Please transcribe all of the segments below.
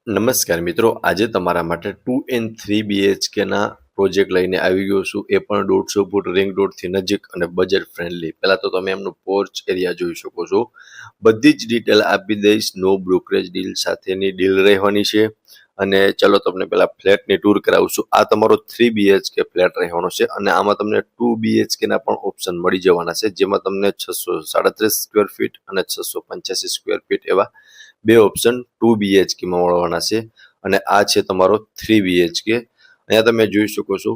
નમસ્કાર મિત્રો, આજે તમારા માટે 2 and 3 BHKના પ્રોજેક્ટ લઈને આવી ગયો છું. એ પણ 150 ફૂટ રિંગ રોડથી નજીક અને બજેટ ફ્રેન્ડલી. પહેલાં તો તમે એમનું પોર્ચ એરિયા જોઈ શકો છો. બધી જ ડિટેલ આપી દઈશ. નો બ્રોકરેજ ડીલ સાથેની ડીલ રહેવાની છે. અને ચલો તમને પહેલાં ફ્લેટની ટૂર કરાવું. આ તમારો 3 BHK ફ્લેટ રહેવાનો છે અને આમાં તમને 2 BHKના પણ ઓપ્શન મળી જવાના છે, જેમાં તમને 637 સ્ક્વેર ફીટ અને 685 સ્ક્વેર ફીટ એવા બે ઓપ્શન 2 BHKમાં મળવાના છે. અને આ છે તમારો 3 BHK. અહીંયા તમે જોઈ શકો છો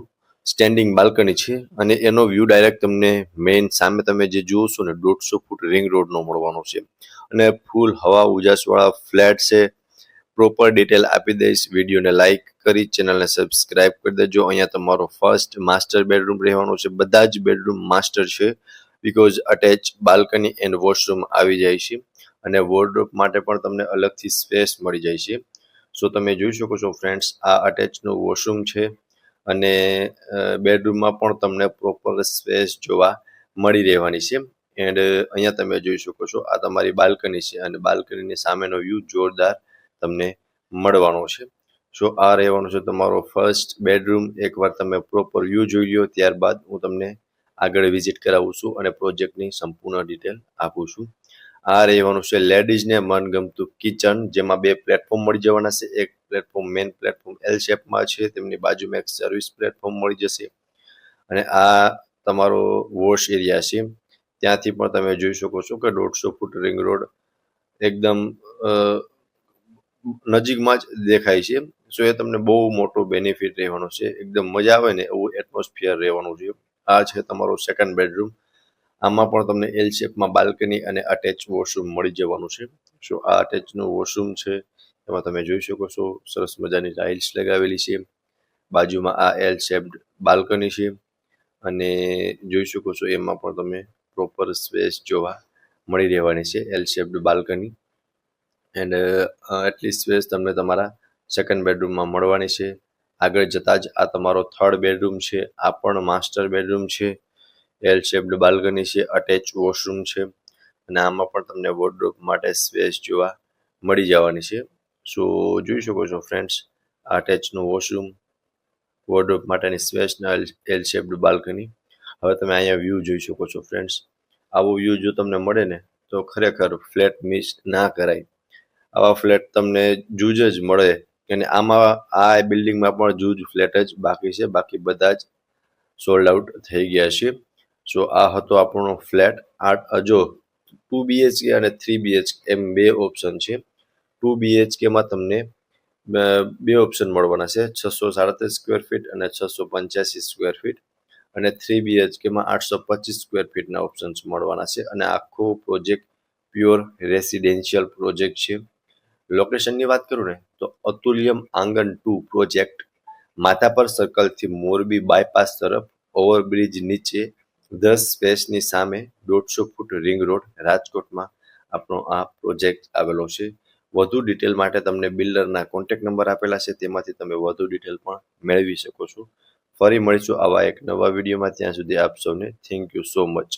સ્ટેન્ડિંગ બાલ્કની છે અને એનો વ્યૂ ડાયરેક્ટ તમને મેઇન સામે તમે જે જુઓ છો ને 150 ફૂટ રિંગ રોડનો મળવાનો છે. અને ફૂલ હવા ઉજાસવાળા ફ્લેટ છે. પ્રોપર ડિટેલ આપી દઈશ. વિડીયોને લાઇક કરી ચેનલને સબસ્ક્રાઇબ કરી દેજો. અહીંયા તમારો ફર્સ્ટ માસ્ટર બેડરૂમ રહેવાનો છે. બધા જ બેડરૂમ માસ્ટર છે, because attach balcony and washroom આવી જાય છે. અને વોર્ડરોબ માટે પણ તમને અલગથી સ્પેસ મળી જાય છે. સો તમે જોઈ શકો છો ફ્રેન્ડ્સ, આ અટેચનું વોશરૂમ છે અને બેડરૂમમાં પણ તમને પ્રોપર સ્પેસ જોવા મળી રહેવાની છે. એન્ડ અહીંયા તમે જોઈ શકો છો આ તમારી બાલ્કની છે અને બાલ્કનીની સામેનો વ્યૂ જોરદાર તમને મળવાનો છે. સો આ રહેવાનો છે તમારો ફર્સ્ટ બેડરૂમ. એકવાર તમે પ્રોપર વ્યૂ જોઈ લો, ત્યારબાદ હું તમને આગળ વિઝિટ કરાવું છું અને પ્રોજેક્ટની સંપૂર્ણ ડિટેલ આપું છું. આ રહેવાનું છે લેડીઝને મનગમતું કિચન, જેમાં બે પ્લેટફોર્મ મળી જવાના છે. એક પ્લેટફોર્મ મેઇન પ્લેટફોર્મ એલ શેપમાં છે, તેમની બાજુમાં એક સર્વિસ પ્લેટફોર્મ મળી જશે. અને આ તમારો વોશ એરિયા છે. ત્યાંથી પણ તમે જોઈ શકો છો કે 150 ફૂટ રિંગ રોડ એકદમ નજીકમાં જ દેખાય છે. સો એ તમને બહુ મોટો બેનિફિટ રહેવાનો છે. એકદમ મજા આવે ને એવું એટમોસ્ફિયર રહેવાનું છે. આ છે તમારો સેકન્ડ બેડરૂમ. આમાં પણ તમને એલ શેપમાં બાલ્કની અને અટેચ વોશરૂમ મળી જવાનું છે. સો આ અટેચનું વોશરૂમ છે, એમાં તમે જોઈ શકો છો સરસ મજાની ટાઇલ્સ લગાવેલી છે. બાજુમાં આ એલ શેપ્ડ બાલ્કની છે અને જોઈ શકો છો એમાં પણ તમે પ્રોપર સ્પેસ જોવા મળી રહેવાની છે, એલ શેપ્ડ બાલ્કની. એન્ડ એટલી સ્પેસ તમને તમારા સેકન્ડ બેડરૂમમાં મળવાની છે. આગળ જતાં જ આ તમારો થર્ડ બેડરૂમ છે. આ પણ માસ્ટર બેડરૂમ છે. એલ શેપ્ડ બાલ્કની છે, અટેચ વોશરૂમ છે અને આમાં પણ તમને વોર્ડરોબ માટે સ્પેસ જોવા મળી જવાની છે. સો જોઈ શકો છો ફ્રેન્ડ્સ, આ અટેચનું વોશરૂમ, વોર્ડરોબ માટેની સ્પેસના એલ શેપ્ડ બાલ્કની. હવે તમે અહીંયા વ્યૂ જોઈ શકો છો ફ્રેન્ડ્સ. આવો વ્યૂ જો તમને મળે ને તો ખરેખર ફ્લેટ મિસ ના કરાય. આવા ફ્લેટ તમને જૂજ જ મળે. અને આમાં આ બિલ્ડિંગમાં પણ જૂજ ફ્લેટ જ બાકી છે, બાકી બધા જ સોલ્ડ આઉટ થઈ ગયા છે. સો આ હતો આપણો ફ્લેટ. જો 2 BHK અને 3 BHK એમ બે ઓપ્શન છે. 2 BHKમાં તમને બે ઓપ્શન મળવાના છે, 637 સ્ક્વેર ફીટ અને 685 સ્ક્વેર ફીટ. અને 3 BHKમાં 825 સ્ક્વેર ફીટના ઓપ્શન્સ મળવાના છે. અને આખો પ્રોજેક્ટ પ્યોર રેસિડેન્શિયલ પ્રોજેક્ટ છે. લોકેશનની વાત કરું ને તો અતુલ્યમ આંગણ 2 પ્રોજેક્ટ માધાપર સર્કલથી મોરબી બાયપાસ તરફ ઓવરબ્રિજ નીચે 10 સ્પેસની સામે 150 ફૂટ રિંગ રોડ, રાજકોટમાં આપણો આ પ્રોજેક્ટ આવેલો છે. વધુ ડિટેલ માટે તમને બિલ્ડરના કોન્ટેક્ટ નંબર આપેલા છે, તેમાંથી તમે વધુ ડિટેલ પણ મેળવી શકો છો. ફરી મળીશું આવા એક નવા વિડીયોમાં. ત્યાં સુધી આપ સૌને થેન્ક યુ સો મચ.